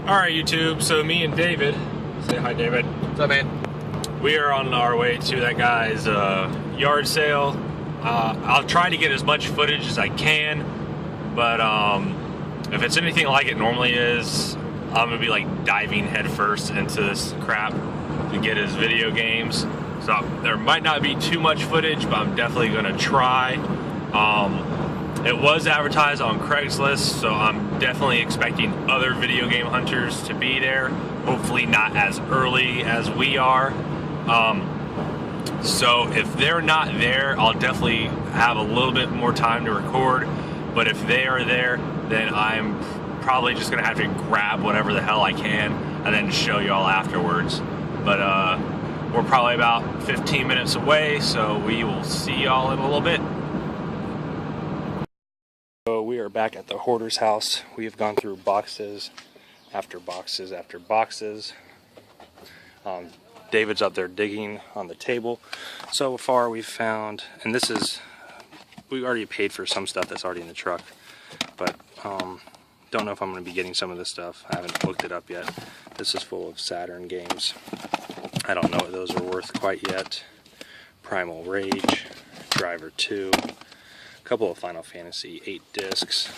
Alright YouTube, so me and David, say hi David. What's up, man? We are on our way to that guy's yard sale. I'll try to get as much footage as I can, but if it's anything like it normally is, I'm gonna be like diving headfirst into this crap to get his video games. So there might not be too much footage, but I'm definitely gonna try. It was advertised on Craigslist, so I'm definitely expecting other video game hunters to be there. Hopefully not as early as we are. So if they're not there, I'll definitely have a little bit more time to record. But if they are there, then I'm probably just gonna have to grab whatever the hell I can and then show y'all afterwards. But we're probably about 15 minutes away, so we will see y'all in a little bit. So we are back at the Hoarder's house. We have gone through boxes after boxes after boxes. David's up there digging on the table. So far we've found, and this is, we already paid for some stuff that's already in the truck, but don't know if I'm going to be getting some of this stuff. I haven't looked it up yet. This is full of Saturn games. I don't know what those are worth quite yet. Primal Rage, Driver 2, a couple of Final Fantasy 8 discs,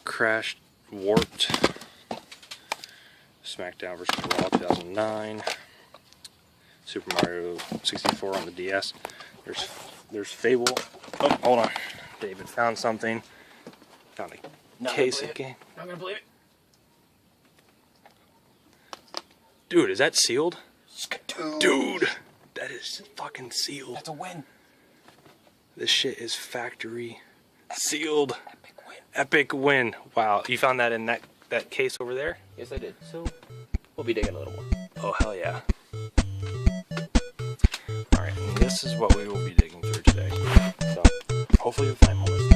Crashed, Warped, SmackDown vs. Raw 2009, Super Mario 64 on the DS. There's Fable. Oh, hold on. David found something. Found a case of game. Not gonna believe it. Dude, is that sealed? Dude, that is fucking sealed. That's a win. This shit is factory sealed. Epic win. Epic win. Wow, you found that in that case over there? Yes, I did. So we'll be digging a little more. Oh, hell yeah. Alright, and this is what we will be digging through today. So, hopefully we find more stuff.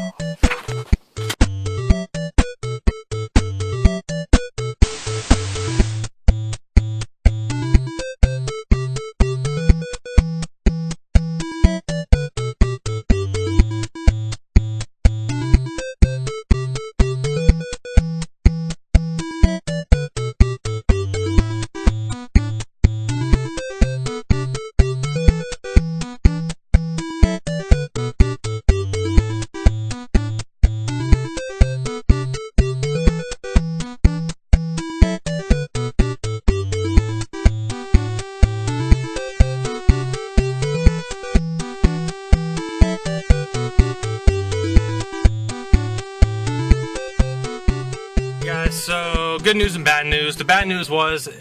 So good news and bad news. The bad news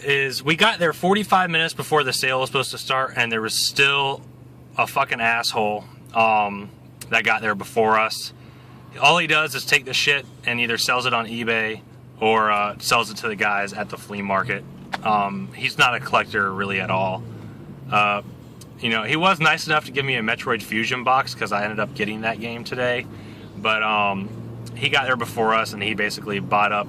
is we got there 45 minutes before the sale was supposed to start, and there was still a fucking asshole that got there before us. All he does is take the shit and either sells it on eBay or sells it to the guys at the flea market. He's not a collector really at all. You know, he was nice enough to give me a Metroid Fusion box because I ended up getting that game today, but he got there before us and he basically bought up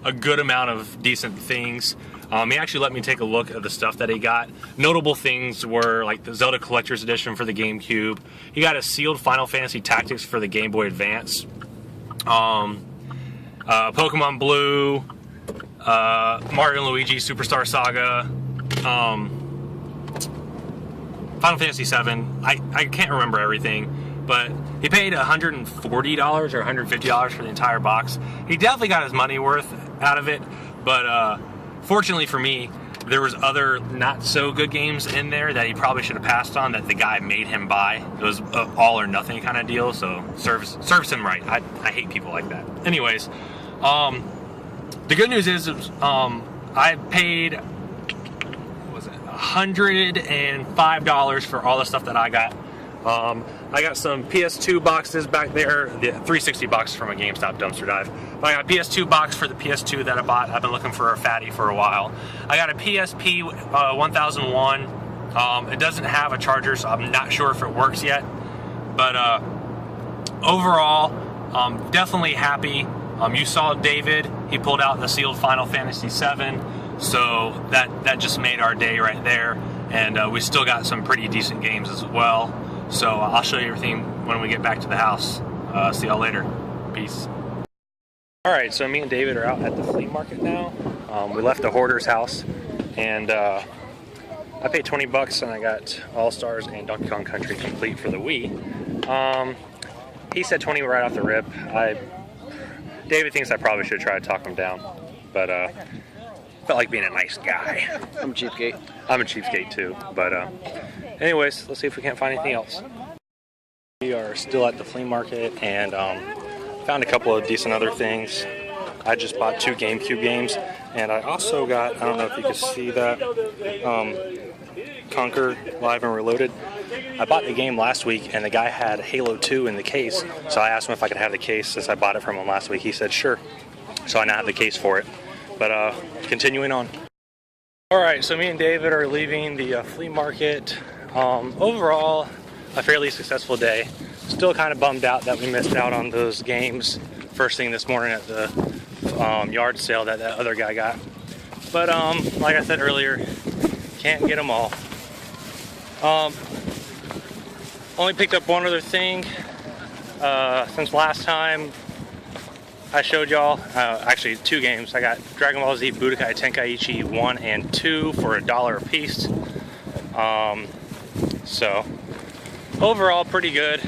a good amount of decent things. He actually let me take a look at the stuff that he got. Notable things were like the Zelda Collector's Edition for the GameCube. He got a sealed Final Fantasy Tactics for the Game Boy Advance. Pokemon Blue, Mario and Luigi Superstar Saga, Final Fantasy 7. I can't remember everything, but he paid $140 or $150 for the entire box. He definitely got his money worth out of it, but fortunately for me, there was other not so good games in there that he probably should have passed on that the guy made him buy. It was an all or nothing kind of deal, so serves him right. I hate people like that. Anyways, the good news is I paid, what was it, $105 for all the stuff that I got. I got some PS2 boxes back there, the 360 box from a GameStop dumpster dive. But I got a PS2 box for the PS2 that I bought. I've been looking for a fatty for a while. I got a PSP 1001. It doesn't have a charger, so I'm not sure if it works yet. But overall, definitely happy. You saw David, he pulled out the sealed Final Fantasy 7, so that just made our day right there. And we still got some pretty decent games as well. So I'll show you everything when we get back to the house. See y'all later. Peace. Alright, so me and David are out at the flea market now. We left the Hoarder's house, and I paid 20 bucks and I got All-Stars and Donkey Kong Country complete for the Wii. He said 20 right off the rip. David thinks I probably should try to talk him down, but felt like being a nice guy. I'm a cheapskate. I'm a cheapskate too, but anyways, let's see if we can't find anything else. We are still at the flea market and found a couple of decent other things. I just bought 2 GameCube games, and I also got, I don't know if you can see that, Conquer Live and Reloaded. I bought the game last week, and the guy had Halo 2 in the case, so I asked him if I could have the case since I bought it from him last week. He said sure, so I now have the case for it. But continuing on. Alright, so me and David are leaving the flea market. Overall, a fairly successful day. Still kind of bummed out that we missed out on those games first thing this morning at the yard sale that other guy got. But like I said earlier, can't get them all. Only picked up one other thing since last time I showed y'all. Actually 2 games. I got Dragon Ball Z Budokai Tenkaichi 1 and 2 for $1 a piece. So overall pretty good.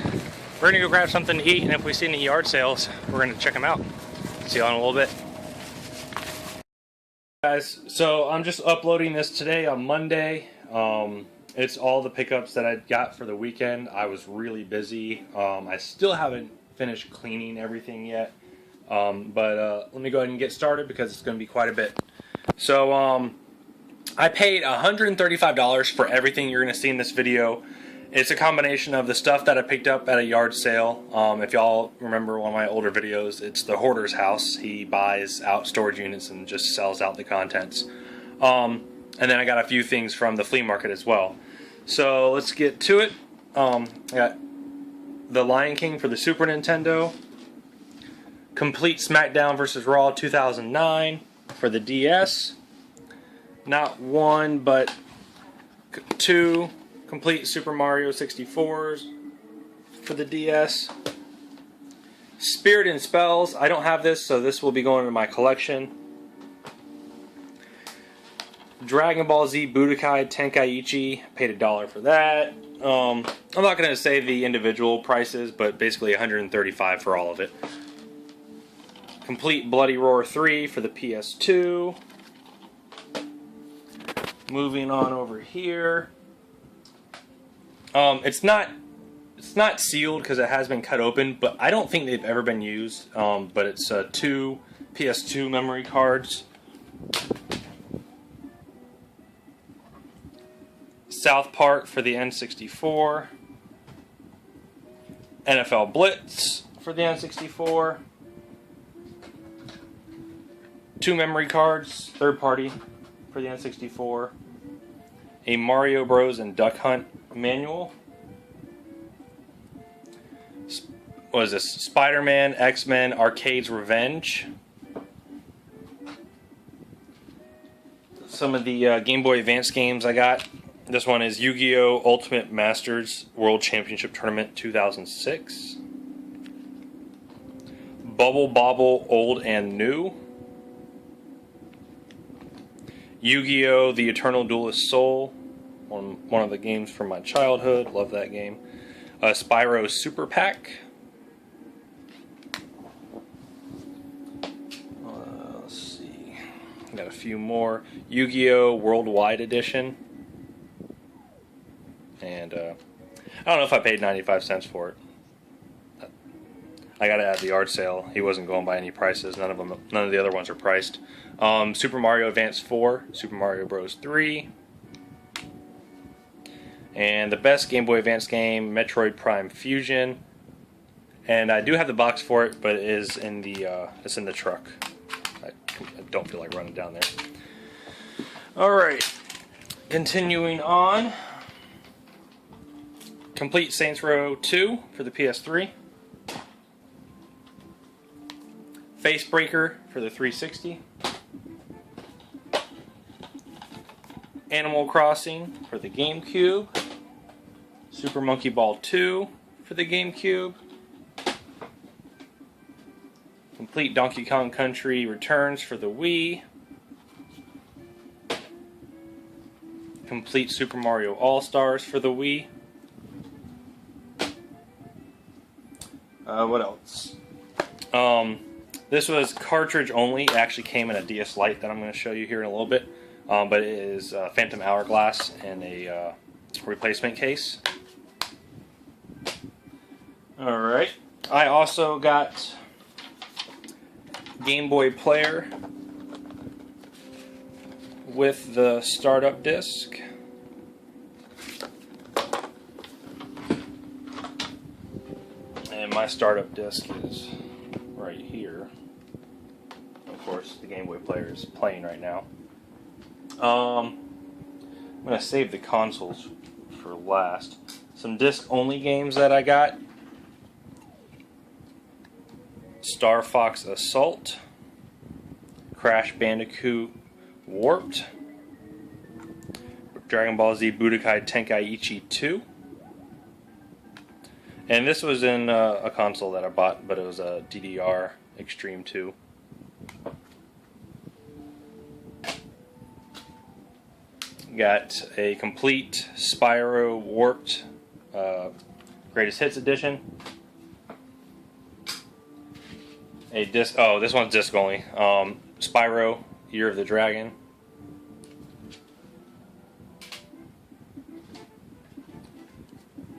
We're gonna go grab something to eat, and if we see any yard sales, we're gonna check them out. See y'all in a little bit. Guys, so I'm just uploading this today on Monday. It's all the pickups that I got for the weekend. I was really busy. I still haven't finished cleaning everything yet. But let me go ahead and get started because it's gonna be quite a bit. So I paid $135 for everything you're gonna see in this video. It's a combination of the stuff that I picked up at a yard sale. If y'all remember one of my older videos, it's the Hoarder's house. He buys out storage units and just sells out the contents. And then I got a few things from the flea market as well. So let's get to it. I got The Lion King for the Super Nintendo. Complete SmackDown vs. Raw 2009 for the DS. Not 1, but 2. Complete Super Mario 64s for the DS. Spirit and Spells. I don't have this, so this will be going into my collection. Dragon Ball Z Budokai Tenkaichi. Paid $1 for that. I'm not going to say the individual prices, but basically $135 for all of it. Complete Bloody Roar 3 for the PS2. Moving on over here. It's not sealed because it has been cut open, but I don't think they've ever been used. But it's 2 PS2 memory cards. South Park for the N64. NFL Blitz for the N64. 2 memory cards, third party for the N64. A Mario Bros. And Duck Hunt manual. What is this? Spider-Man, X-Men, Arcade's Revenge. Some of the Game Boy Advance games I got. This one is Yu-Gi-Oh! Ultimate Masters World Championship Tournament 2006. Bubble Bobble Old and New. Yu-Gi-Oh! The Eternal Duelist Soul. One of the games from my childhood. Love that game. Spyro Super Pack. Let's see. Got a few more. Yu-Gi-Oh! Worldwide Edition. And I don't know if I paid 95 cents for it. I got it at the yard sale. He wasn't going by any prices. None of the other ones are priced. Super Mario Advance 4, Super Mario Bros. 3. And the best Game Boy Advance game, Metroid Prime Fusion. And I do have the box for it, but it is in the it's in the truck. I don't feel like running down there. All right, continuing on. Complete Saints Row 2 for the PS3. Facebreaker for the 360. Animal Crossing for the GameCube. Super Monkey Ball 2 for the GameCube. complete Donkey Kong Country Returns for the Wii. Complete Super Mario All-Stars for the Wii. What else? This was cartridge only. It actually came in a DS Lite that I'm going to show you here in a little bit. But it is Phantom Hourglass in a replacement case. Alright. I also got Game Boy Player with the startup disc. And my startup disc is right here. Of course, the Game Boy Player is playing right now. I'm going to save the consoles for last. Some disc-only games that I got. Star Fox Assault, Crash Bandicoot Warped, Dragon Ball Z Budokai Tenkaichi 2, and this was in a console that I bought, but it was a DDR Extreme 2. Got a complete Spyro Warped Greatest Hits Edition. A disc. Oh, this one's disc only. Spyro, Year of the Dragon.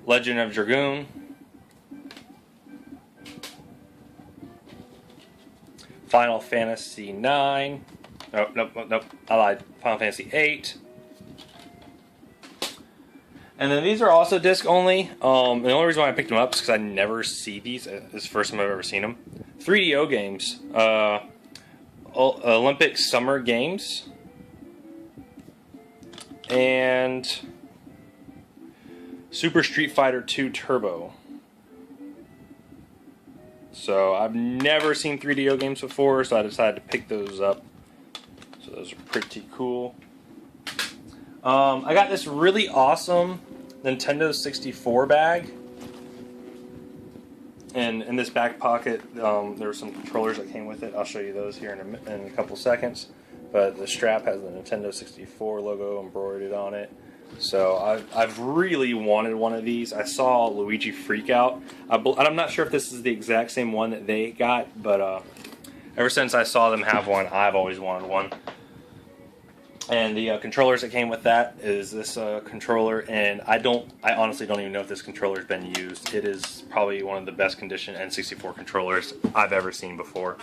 Legend of Dragoon. Final Fantasy 9. Nope. I lied. Final Fantasy 8. And then these are also disc only. The only reason why I picked them up is because I never see these. It's the first time I've ever seen them. 3DO games. Olympic Summer Games. And Super Street Fighter 2 Turbo. So I've never seen 3DO games before, so I decided to pick those up. So those are pretty cool. I got this really awesome Nintendo 64 bag. And in this back pocket, there were some controllers that came with it. I'll show you those here in a couple seconds. But the strap has the Nintendo 64 logo embroidered on it. So I've really wanted one of these. I saw Luigi Freakout. I'm not sure if this is the exact same one that they got, but ever since I saw them have one, I've always wanted one. And the controllers that came with that is this controller, and I honestly don't even know if this controller's been used. It is probably one of the best conditioned N64 controllers I've ever seen before.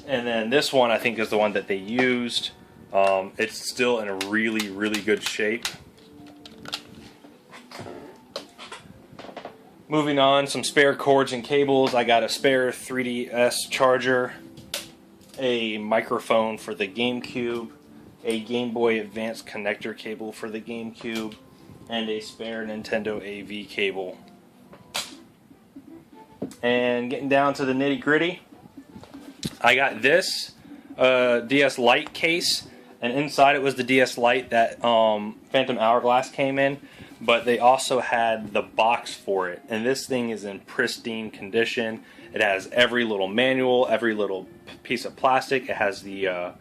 And then this one I think is the one that they used. It's still in a really, really good shape. Moving on, some spare cords and cables. I got a spare 3DS charger, a microphone for the GameCube, a Game Boy Advance connector cable for the GameCube, and a spare Nintendo AV cable. And getting down to the nitty gritty, I got this DS Lite case, and inside it was the DS Lite that Phantom Hourglass came in, but they also had the box for it, and this thing is in pristine condition. It has every little manual, every little piece of plastic. It has the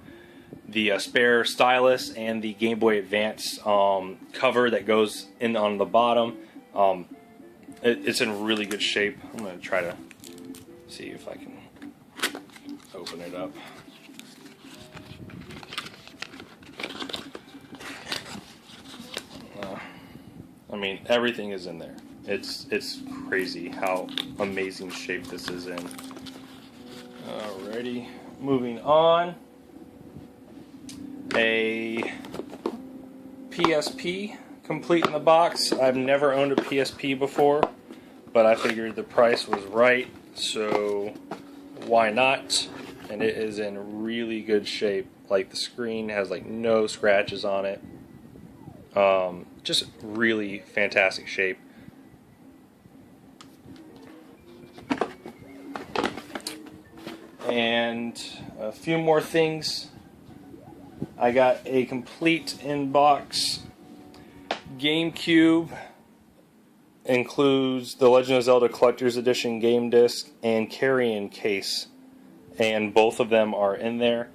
spare stylus and the Game Boy Advance cover that goes in on the bottom. It's in really good shape. I'm going to try to see if I can open it up. I mean, everything is in there. It's crazy how amazing shape this is in. Alrighty, moving on. A PSP complete in the box. I've never owned a PSP before, but I figured the price was right, so why not? And it is in really good shape. Like, the screen has like no scratches on it. Just really fantastic shape. And a few more things. I got a complete in-box GameCube. Includes the Legend of Zelda Collector's Edition game disc and carrying case and both of them are in there.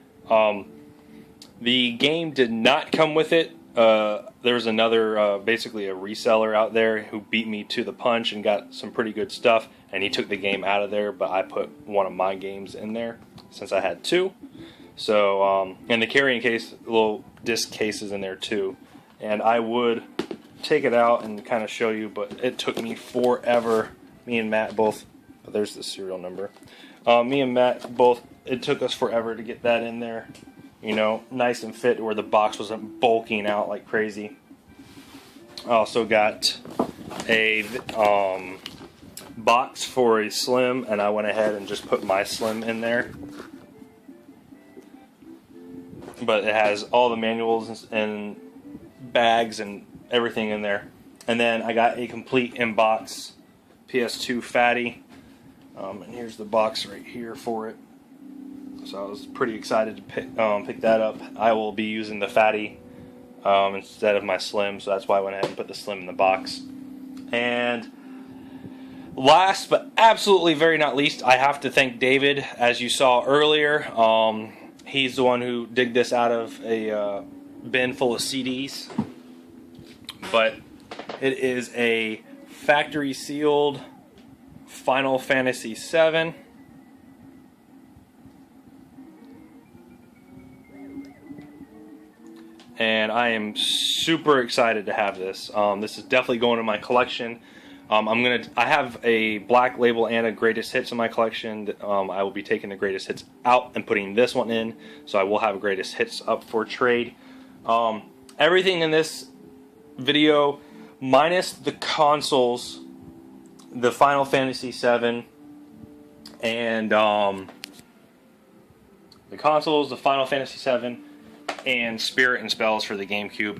The game did not come with it. There was another, basically a reseller out there who beat me to the punch and got some pretty good stuff, and he took the game out of there, but I put one of my games in there since I had two. So, and the carrying case, little disc case is in there too. And I would take it out and kind of show you, but it took me forever. Me and Matt both, but there's the serial number. Me and Matt both, it took us forever to get that in there. You know, nice and fit where the box wasn't bulking out like crazy. I also got a box for a Slim, and I went ahead and just put my Slim in there. But it has all the manuals and bags and everything in there. And then I got a complete in-box PS2 Fatty. And here's the box right here for it. So I was pretty excited to pick that up. I will be using the Fatty instead of my Slim, so that's why I went ahead and put the Slim in the box. And last but absolutely very not least, I have to thank David, as you saw earlier. He's the one who digged this out of a bin full of CDs. But it is a factory sealed Final Fantasy VII. And I am super excited to have this. This is definitely going in my collection. I have a black label and a greatest hits in my collection. I will be taking the greatest hits out and putting this one in, so I will have greatest hits up for trade. Everything in this video, minus the consoles, the Final Fantasy VII, and the consoles, the Final Fantasy VII, and Spirit and Spells for the GameCube.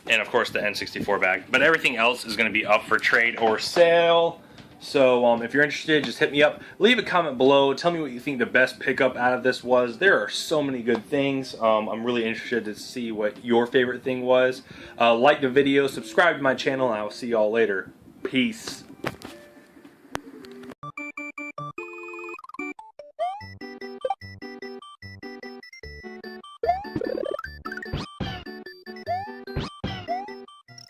And of course the N64 bag. But everything else is going to be up for trade or sale. So if you're interested, just hit me up. Leave a comment below. Tell me what you think the best pickup out of this was. There are so many good things. I'm really interested to see what your favorite thing was. Like the video, subscribe to my channel, and I will see y'all later. Peace.